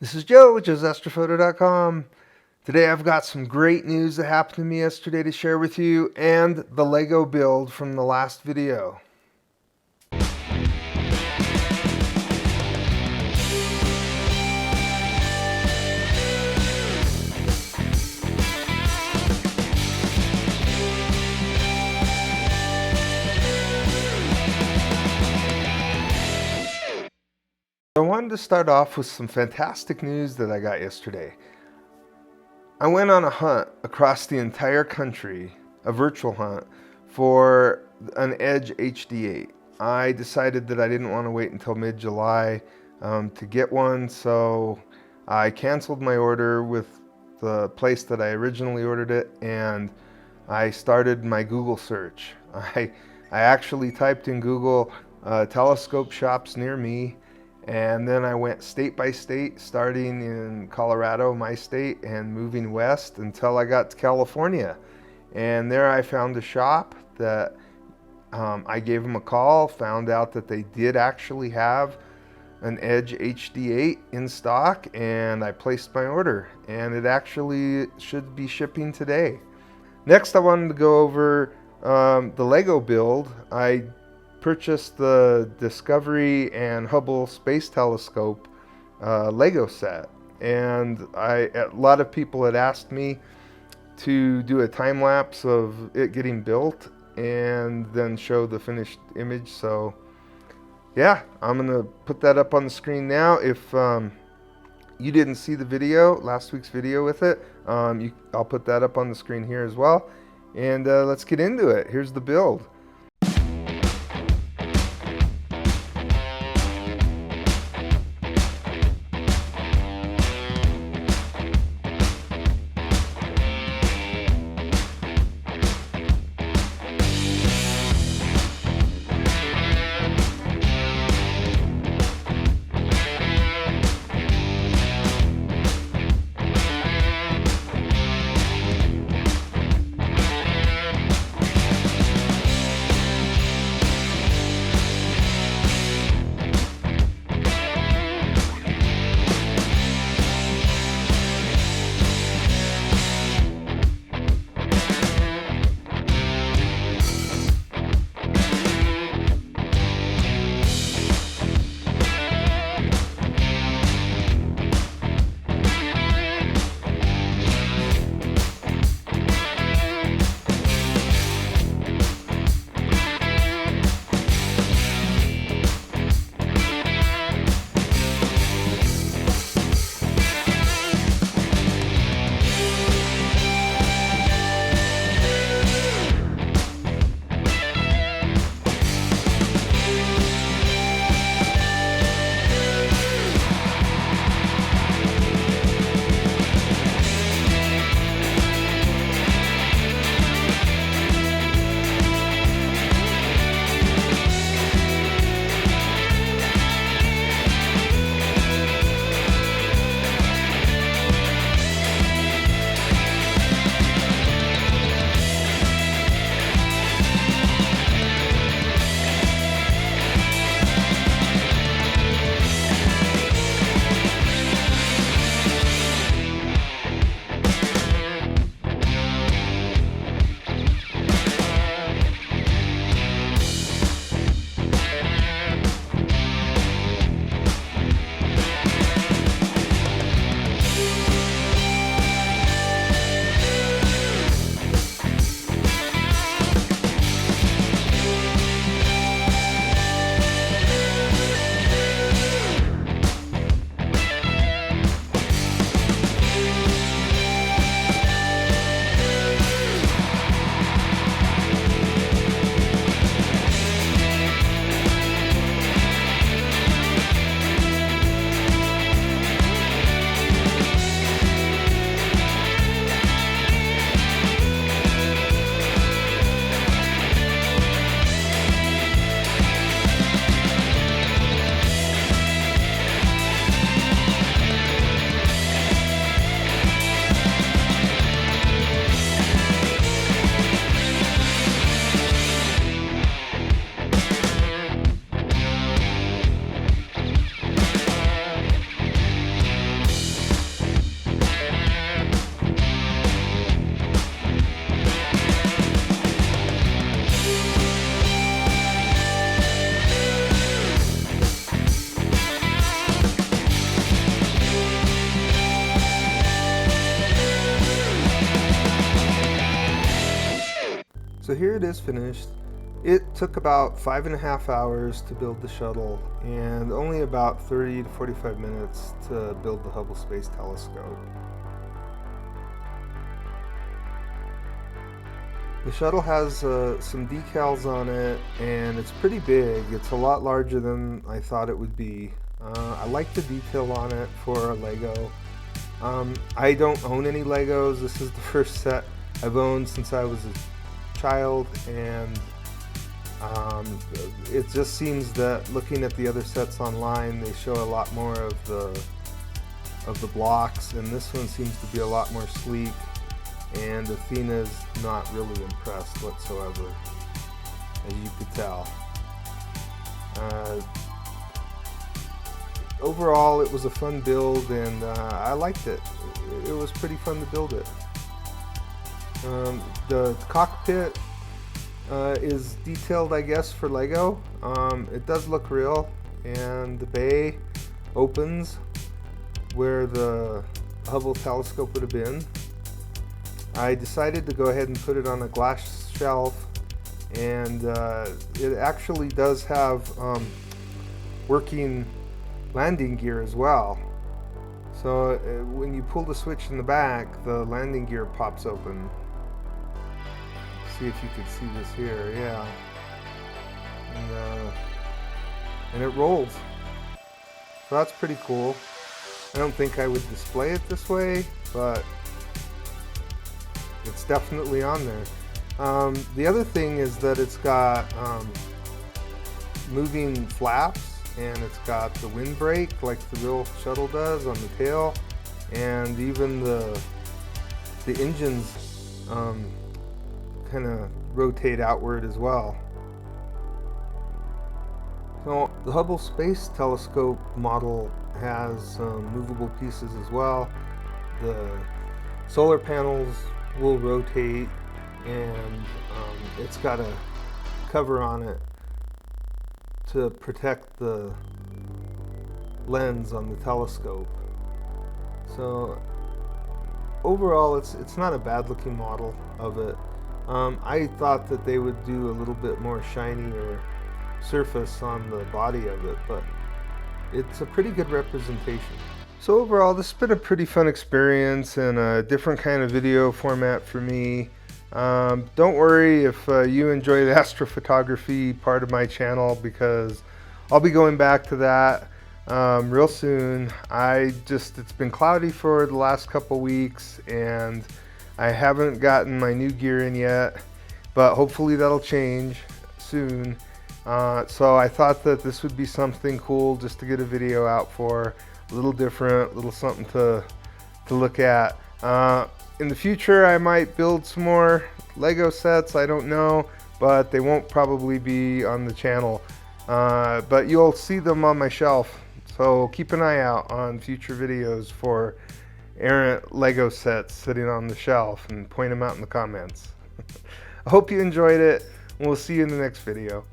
This is Joe with joe'sastrophoto.com. Today I've got some great news that happened to me yesterday to share with you and the Lego build from the last video. I wanted to start off with some fantastic news that I got yesterday. I went on a hunt across the entire country, a virtual hunt, for an Edge HD8. I decided that I didn't want to wait until mid-July to get one, so I canceled my order with the place that I originally ordered it, and I started my Google search. I actually typed in Google telescope shops near me, and then I went state by state, starting in Colorado, my state, and moving west until I got to California. And there I found a shop that I gave them a call, found out that they did actually have an Edge HD8 in stock, and I placed my order. And it actually should be shipping today. Next, I wanted to go over the Lego build. I purchased the Discovery and Hubble Space Telescope Lego set, and a lot of people had asked me to do a time lapse of it getting built and then show the finished image. So yeah, I'm gonna put that up on the screen now. If you didn't see the video, last week's video with it, I'll put that up on the screen here as well, and let's get into it. Here's the build. So here it is finished. It took about 5.5 hours to build the shuttle and only about 30 to 45 minutes to build the Hubble Space Telescope. The shuttle has some decals on it, and it's pretty big. It's a lot larger than I thought it would be. I like the detail on it for a Lego. I don't own any Legos. This is the first set I've owned since I was a child, and it just seems that looking at the other sets online, they show a lot more of the blocks, and this one seems to be a lot more sleek. And Athena's not really impressed whatsoever, as you could tell. Overall, it was a fun build, and I liked it. It was pretty fun to build it. The cockpit is detailed, I guess, for Lego. It does look real, and the bay opens where the Hubble telescope would have been. I decided to go ahead and put it on a glass shelf, and it actually does have working landing gear as well. So when you pull the switch in the back, the landing gear pops open. See if you can see this here, yeah. And it rolls. So that's pretty cool. I don't think I would display it this way, but it's definitely on there. The other thing is that it's got moving flaps, and it's got the windbreak like the real shuttle does on the tail, and even the engines kind of rotate outward as well. So the Hubble Space Telescope model has some movable pieces as well. The solar panels will rotate, and it's got a cover on it to protect the lens on the telescope. So overall, it's not a bad looking model of it. I thought that they would do a little bit more shinier surface on the body of it, but it's a pretty good representation. So overall, this has been a pretty fun experience and a different kind of video format for me. Don't worry if you enjoy the astrophotography part of my channel, because I'll be going back to that real soon. It's been cloudy for the last couple weeks, and I haven't gotten my new gear in yet, but hopefully that'll change soon. So I thought that this would be something cool just to get a video out for. A little different, a little something to look at. In the future, I might build some more Lego sets, I don't know, but they won't probably be on the channel. But you'll see them on my shelf, so keep an eye out on future videos for errant Lego sets sitting on the shelf, and point them out in the comments. I hope you enjoyed it, and we'll see you in the next video.